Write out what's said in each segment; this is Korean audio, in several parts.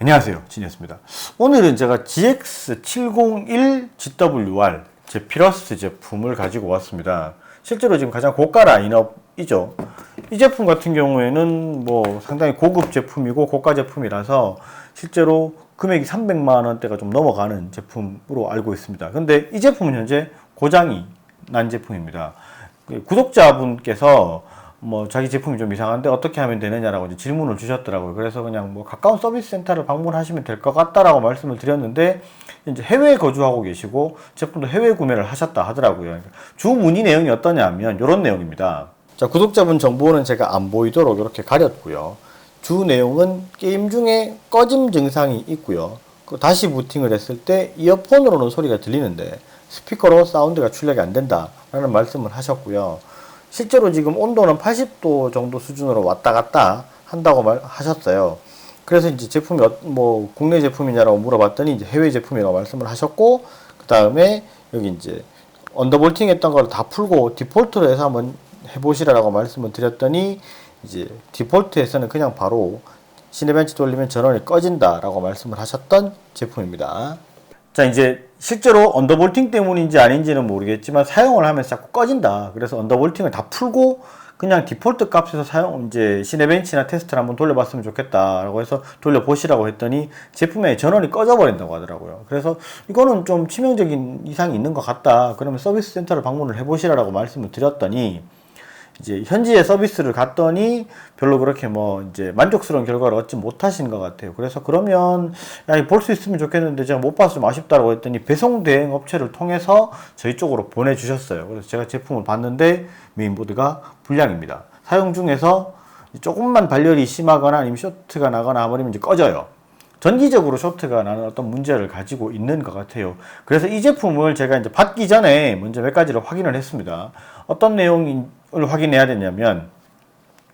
안녕하세요, 진이었습니다. 오늘은 제가 GX701GWR 제피러스 제품을 가지고 왔습니다. 실제로 지금 가장 고가 라인업이죠. 이 제품 같은 경우에는 뭐 상당히 고급 제품이고 고가 제품이라서 실제로 금액이 300만 원대가 좀 넘어가는 제품으로 알고 있습니다. 근데 이 제품은 현재 고장이 난 제품입니다. 구독자분께서 뭐 자기 제품이 좀 이상한데 어떻게 하면 되느냐라고 이제 질문을 주셨더라고요. 그래서 그냥 뭐 가까운 서비스 센터를 방문하시면 될 것 같다라고 말씀을 드렸는데, 이제 해외에 거주하고 계시고 제품도 해외 구매를 하셨다 하더라고요. 주 문의 내용이 어떠냐면 이런 내용입니다. 자, 구독자분 정보는 제가 안 보이도록 이렇게 가렸고요. 주 내용은 게임 중에 꺼짐 증상이 있고요. 다시 부팅을 했을 때 이어폰으로는 소리가 들리는데 스피커로 사운드가 출력이 안 된다라는 말씀을 하셨고요. 실제로 지금 온도는 80도 정도 수준으로 왔다 갔다 한다고 하셨어요. 그래서 이제 제품이 뭐 국내 제품이냐라고 물어봤더니 이제 해외 제품이라고 말씀을 하셨고, 그 다음에 여기 이제 언더볼팅 했던 걸 다 풀고 디폴트로 해서 한번 해보시라고 말씀을 드렸더니, 이제 디폴트에서는 그냥 바로 시네벤치 돌리면 전원이 꺼진다라고 말씀을 하셨던 제품입니다. 자, 이제 실제로 언더볼팅 때문인지 아닌지는 모르겠지만 사용을 하면서 자꾸 꺼진다. 그래서 언더볼팅을 다 풀고 그냥 디폴트 값에서 이제 시네벤치나 테스트를 한번 돌려봤으면 좋겠다라고 해서 돌려보시라고 했더니 제품의 전원이 꺼져버린다고 하더라고요. 그래서 이거는 좀 치명적인 이상이 있는 것 같다. 그러면 서비스 센터를 방문을 해보시라고 말씀을 드렸더니, 이제 현지에 서비스를 갔더니 별로 그렇게 뭐 이제 만족스러운 결과를 얻지 못하신 것 같아요. 그래서 그러면 볼 수 있으면 좋겠는데 제가 못 봐서 좀 아쉽다고 했더니 배송 대행 업체를 통해서 저희 쪽으로 보내주셨어요. 그래서 제가 제품을 봤는데 메인보드가 불량입니다. 사용 중에서 조금만 발열이 심하거나 아니면 쇼트가 나거나 하버리면 이제 꺼져요. 전기적으로 쇼트가 나는 어떤 문제를 가지고 있는 것 같아요. 그래서 이 제품을 제가 이제 받기 전에 먼저 몇 가지를 확인을 했습니다. 어떤 내용을 확인해야 되냐면,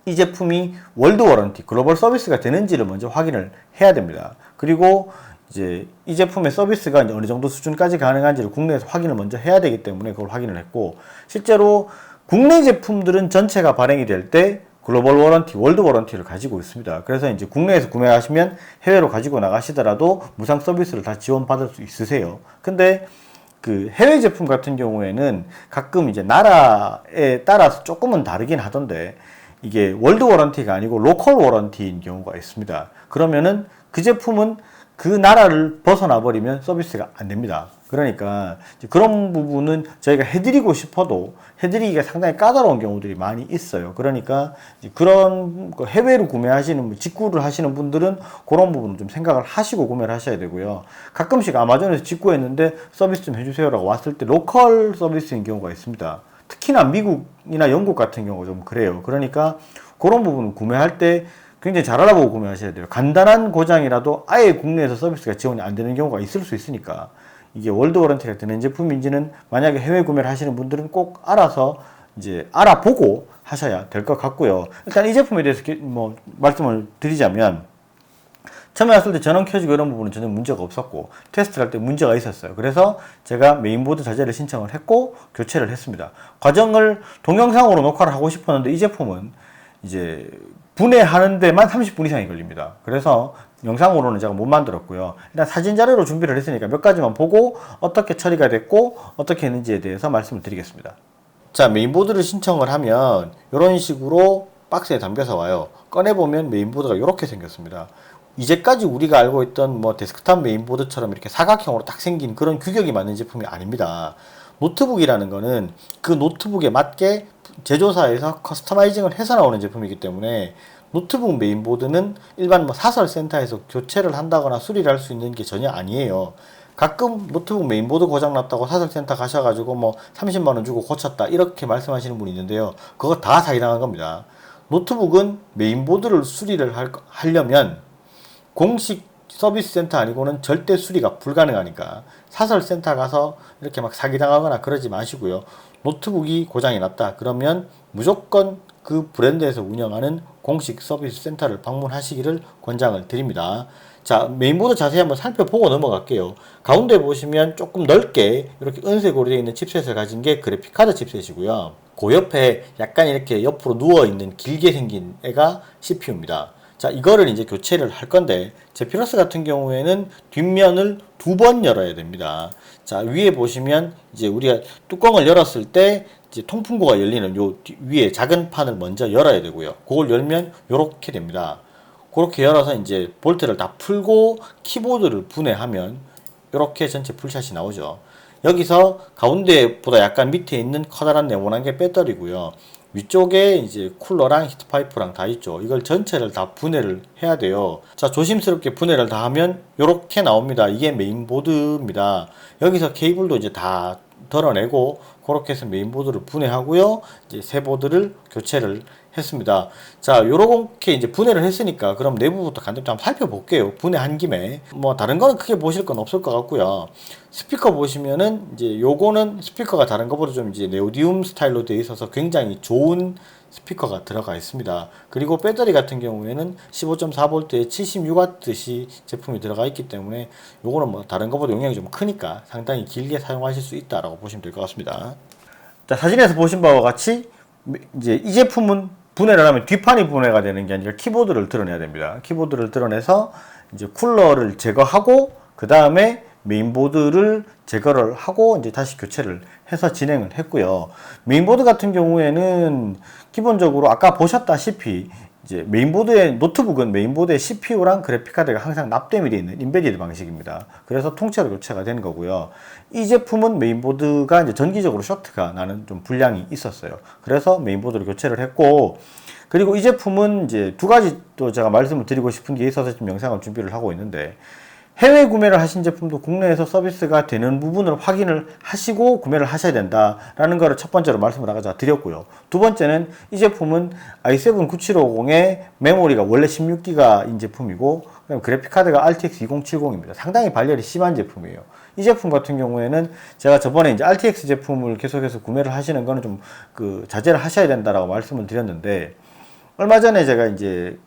이 제품이 월드 워런티, 글로벌 서비스가 되는지를 먼저 확인을 해야 됩니다. 그리고 이제 이 제품의 서비스가 이제 어느 정도 수준까지 가능한지를 국내에서 확인을 먼저 해야 되기 때문에 그걸 확인을 했고, 실제로 국내 제품들은 전체가 발행이 될 때 글로벌 워런티, 월드 워런티를 가지고 있습니다. 그래서 이제 국내에서 구매하시면 해외로 가지고 나가시더라도 무상 서비스를 다 지원받을 수 있으세요. 근데 그 해외 제품 같은 경우에는 가끔 이제 나라에 따라서 조금은 다르긴 하던데, 이게 월드 워런티가 아니고 로컬 워런티인 경우가 있습니다. 그러면은 그 제품은 그 나라를 벗어나 버리면 서비스가 안 됩니다. 그러니까 그런 부분은 저희가 해드리고 싶어도 해드리기가 상당히 까다로운 경우들이 많이 있어요. 그러니까 그런 해외로 구매하시는, 직구를 하시는 분들은 그런 부분을 좀 생각을 하시고 구매를 하셔야 되고요. 가끔씩 아마존에서 직구했는데 서비스 좀 해주세요라고 왔을 때 로컬 서비스인 경우가 있습니다. 특히나 미국이나 영국 같은 경우가 좀 그래요. 그러니까 그런 부분을 구매할 때 굉장히 잘 알아보고 구매하셔야 돼요. 간단한 고장이라도 아예 국내에서 서비스가 지원이 안 되는 경우가 있을 수 있으니까, 이게 월드 워런티가 되는 제품인지는 만약에 해외 구매를 하시는 분들은 꼭 알아서 이제 알아보고 하셔야 될 것 같고요. 일단 이 제품에 대해서 뭐 말씀을 드리자면, 처음에 왔을 때 전원 켜지고 이런 부분은 전혀 문제가 없었고 테스트를 할 때 문제가 있었어요. 그래서 제가 메인보드 자재를 신청을 했고 교체를 했습니다. 과정을 동영상으로 녹화를 하고 싶었는데 이 제품은 이제 분해하는 데만 30분 이상이 걸립니다. 그래서 영상으로는 제가 못 만들었고요. 일단 사진 자료로 준비를 했으니까 몇 가지만 보고 어떻게 처리가 됐고 어떻게 했는지에 대해서 말씀을 드리겠습니다. 자, 메인보드를 신청을 하면 이런 식으로 박스에 담겨서 와요. 꺼내보면 메인보드가 이렇게 생겼습니다. 이제까지 우리가 알고 있던 뭐 데스크탑 메인보드처럼 이렇게 사각형으로 딱 생긴 그런 규격이 맞는 제품이 아닙니다. 노트북이라는 거는 그 노트북에 맞게 제조사에서 커스터마이징을 해서 나오는 제품이기 때문에 노트북 메인보드는 일반 뭐 사설센터에서 교체를 한다거나 수리를 할 수 있는 게 전혀 아니에요. 가끔 노트북 메인보드 고장났다고 사설센터 가셔가지고 뭐 30만원 주고 고쳤다 이렇게 말씀하시는 분이 있는데요. 그거 다 사기당한 겁니다. 노트북은 메인보드를 수리를 하려면 공식 서비스 센터 아니고는 절대 수리가 불가능하니까 사설센터 가서 이렇게 막 사기당하거나 그러지 마시고요. 노트북이 고장이 났다 그러면 무조건 그 브랜드에서 운영하는 공식 서비스 센터를 방문하시기를 권장을 드립니다. 자, 메인보드 자세히 한번 살펴보고 넘어갈게요. 가운데 보시면 조금 넓게 이렇게 은색으로 되어 있는 칩셋을 가진 게 그래픽카드 칩셋이고요. 그 옆에 약간 이렇게 옆으로 누워있는 길게 생긴 애가 CPU입니다. 자, 이거를 이제 교체를 할 건데, 제피러스 같은 경우에는 뒷면을 2번 열어야 됩니다. 자, 위에 보시면 이제 우리가 뚜껑을 열었을 때 이제 통풍구가 열리는 요 위에 작은 판을 먼저 열어야 되고요. 그걸 열면 요렇게 됩니다. 그렇게 열어서 이제 볼트를 다 풀고 키보드를 분해하면 요렇게 전체 풀샷이 나오죠. 여기서 가운데보다 약간 밑에 있는 커다란 네모난 게 배터리고요. 위쪽에 이제 쿨러랑 히트파이프랑 다 있죠. 이걸 전체를 다 분해를 해야 돼요. 자, 조심스럽게 분해를 다 하면 이렇게 나옵니다. 이게 메인보드입니다. 여기서 케이블도 이제 다 덜어내고 그렇게 해서 메인보드를 분해하고요. 이제 새 보드를 교체를 했습니다. 자, 요렇게 이제 분해를 했으니까 그럼 내부부터 간단히 한번 살펴볼게요. 분해한 김에. 뭐 다른 거는 크게 보실 건 없을 것 같고요. 스피커 보시면은 이제 요거는 스피커가 다른 것보다 좀 이제 네오디움 스타일로 되어 있어서 굉장히 좋은 스피커가 들어가 있습니다. 그리고 배터리 같은 경우에는 15.4V에 76Wc 제품이 들어가 있기 때문에 요거는 뭐 다른 것보다 용량이 좀 크니까 상당히 길게 사용하실 수 있다라고 보시면 될 것 같습니다. 자, 사진에서 보신 바와 같이 이제 이 제품은 분해를 하면 뒷판이 분해가 되는 게 아니라 키보드를 드러내야 됩니다. 키보드를 드러내서 이제 쿨러를 제거하고 그 다음에 메인보드를 제거를 하고 이제 다시 교체를 해서 진행을 했고요. 메인보드 같은 경우에는 기본적으로 아까 보셨다시피 이제 노트북은 메인보드에 CPU랑 그래픽카드가 항상 납땜이 되어 있는 인베디드 방식입니다. 그래서 통째로 교체가 된 거고요. 이 제품은 메인보드가 이제 전기적으로 쇼트가 나는 좀 불량이 있었어요. 그래서 메인보드를 교체를 했고, 그리고 이 제품은 이제 두 가지 또 제가 말씀을 드리고 싶은 게 있어서 지금 영상을 준비를 하고 있는데, 해외 구매를 하신 제품도 국내에서 서비스가 되는 부분을 확인을 하시고 구매를 하셔야 된다라는 거를 첫 번째로 말씀을 아까 드렸고요. 두 번째는 이 제품은 i7 9750의 메모리가 원래 16기가인 제품이고 그래픽카드가 RTX 2070입니다. 상당히 발열이 심한 제품이에요. 이 제품 같은 경우에는 제가 저번에 이제 RTX 제품을 계속해서 구매를 하시는 거는 좀 자제를 하셔야 된다라고 말씀을 드렸는데, 얼마 전에 제가 이제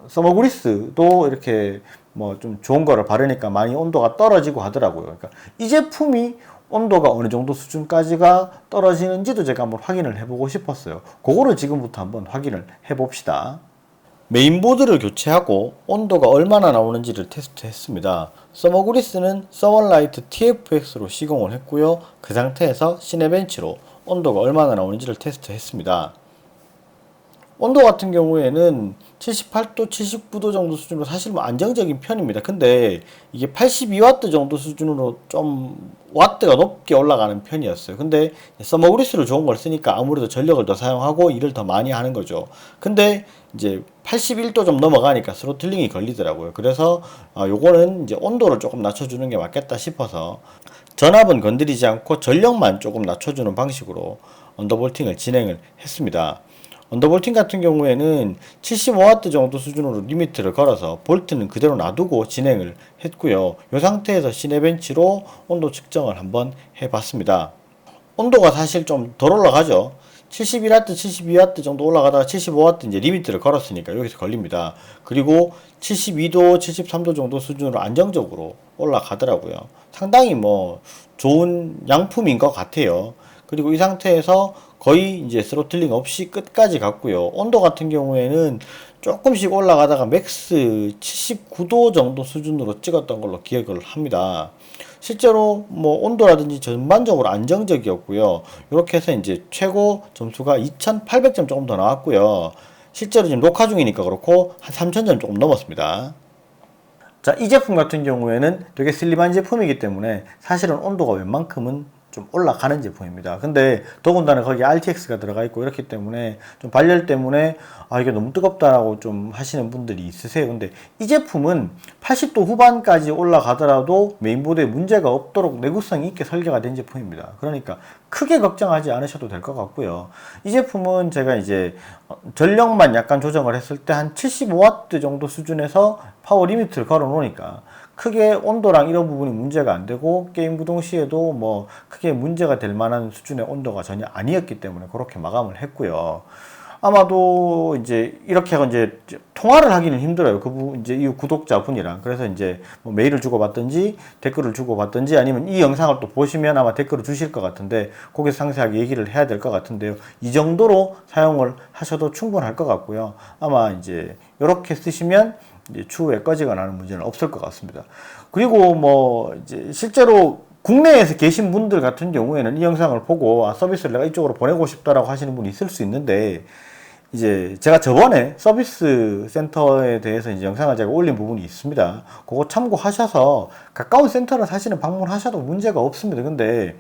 서머그리스도 이렇게 뭐 좀 좋은 거를 바르니까 많이 온도가 떨어지고 하더라고요. 그러니까 이 제품이 온도가 어느 정도 수준까지가 떨어지는지도 제가 한번 확인을 해보고 싶었어요. 그거를 지금부터 한번 확인을 해봅시다. 메인보드를 교체하고 온도가 얼마나 나오는지를 테스트했습니다. 서머그리스는 서머라이트 TFX로 시공을 했고요. 그 상태에서 시네벤치로 온도가 얼마나 나오는지를 테스트했습니다. 온도 같은 경우에는 78도, 79도 정도 수준으로 사실 뭐 안정적인 편입니다. 근데 이게 82W 정도 수준으로 좀 와트가 높게 올라가는 편이었어요. 근데 서머그리스를 좋은 걸 쓰니까 아무래도 전력을 더 사용하고 일을 더 많이 하는 거죠. 근데 이제 81도 좀 넘어가니까 스로틀링이 걸리더라고요. 그래서 요거는 이제 온도를 조금 낮춰주는 게 맞겠다 싶어서 전압은 건드리지 않고 전력만 조금 낮춰주는 방식으로 언더볼팅을 진행을 했습니다. 언더볼팅 같은 경우에는 75W 정도 수준으로 리미트를 걸어서 볼트는 그대로 놔두고 진행을 했고요. 이 상태에서 시네벤치로 온도 측정을 한번 해봤습니다. 온도가 사실 좀 덜 올라가죠. 71W, 72W 정도 올라가다가 75W 이제 리미트를 걸었으니까 여기서 걸립니다. 그리고 72도, 73도 정도 수준으로 안정적으로 올라가더라고요. 상당히 뭐 좋은 양품인 것 같아요. 그리고 이 상태에서 거의 이제 스로틀링 없이 끝까지 갔고요. 온도 같은 경우에는 조금씩 올라가다가 맥스 79도 정도 수준으로 찍었던 걸로 기억을 합니다. 실제로 뭐 온도라든지 전반적으로 안정적이었고요. 이렇게 해서 이제 최고 점수가 2800점 조금 더 나왔고요. 실제로 지금 녹화 중이니까 그렇고 한 3000점 조금 넘었습니다. 자, 이 제품 같은 경우에는 되게 슬림한 제품이기 때문에 사실은 온도가 웬만큼은 좀 올라가는 제품입니다. 근데 더군다나 거기에 RTX가 들어가 있고 이렇기 때문에 좀 발열 때문에 이게 너무 뜨겁다라고 좀 하시는 분들이 있으세요. 근데 이 제품은 80도 후반까지 올라가더라도 메인보드에 문제가 없도록 내구성이 있게 설계가 된 제품입니다. 그러니까 크게 걱정하지 않으셔도 될 것 같고요. 이 제품은 제가 이제 전력만 약간 조정을 했을 때 한 75W 정도 수준에서 파워 리미트를 걸어 놓으니까 크게 온도랑 이런 부분이 문제가 안 되고 게임 구동 시에도 뭐 크게 문제가 될 만한 수준의 온도가 전혀 아니었기 때문에 그렇게 마감을 했고요. 아마도 이제 이렇게 하고 이제 통화를 하기는 힘들어요. 이제 이 구독자분이랑. 그래서 이제 뭐 메일을 주고받든지 댓글을 주고받든지 아니면 이 영상을 또 보시면 아마 댓글을 주실 것 같은데 거기서 상세하게 얘기를 해야 될 것 같은데요. 이 정도로 사용을 하셔도 충분할 것 같고요. 아마 이제 이렇게 쓰시면 이제 추후에 꺼지거나 하는 문제는 없을 것 같습니다. 그리고 뭐 이제 실제로 국내에서 계신 분들 같은 경우에는 이 영상을 보고 서비스를 내가 이쪽으로 보내고 싶다라고 하시는 분이 있을 수 있는데 이제 제가 저번에 서비스 센터에 대해서 이제 영상을 제가 올린 부분이 있습니다. 그거 참고하셔서 가까운 센터를 사실은 방문하셔도 문제가 없습니다. 근데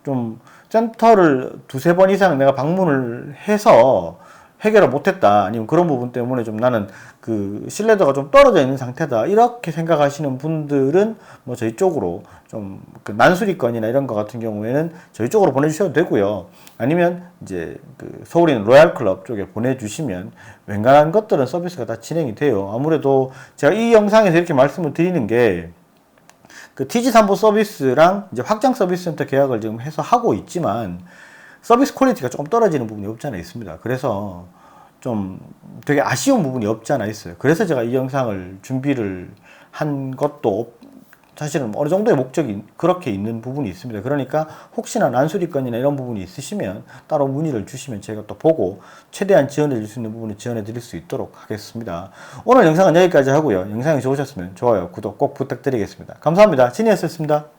좀 센터를 두세 번 이상 내가 방문을 해서 해결을 못했다. 아니면 그런 부분 때문에 좀 나는 그 신뢰도가 좀 떨어져 있는 상태다. 이렇게 생각하시는 분들은 뭐 저희 쪽으로 좀 그 난수리건이나 이런 거 같은 경우에는 저희 쪽으로 보내주셔도 되고요. 아니면 이제 그 서울에 있는 로얄클럽 쪽에 보내주시면 웬간한 것들은 서비스가 다 진행이 돼요. 아무래도 제가 이 영상에서 이렇게 말씀을 드리는 게 그 TG3보 서비스랑 이제 확장 서비스 센터 계약을 지금 해서 하고 있지만 서비스 퀄리티가 조금 떨어지는 부분이 없지 않아 있습니다. 그래서 좀 되게 아쉬운 부분이 없지 않아 있어요. 그래서 제가 이 영상을 준비를 한 것도 사실은 어느 정도의 목적이 그렇게 있는 부분이 있습니다. 그러니까 혹시나 난수리건이나 이런 부분이 있으시면 따로 문의를 주시면 제가 또 보고 최대한 지원해 줄 수 있는 부분을 지원해 드릴 수 있도록 하겠습니다. 오늘 영상은 여기까지 하고요. 영상이 좋으셨으면 좋아요, 구독 꼭 부탁드리겠습니다. 감사합니다. 진이었습니다.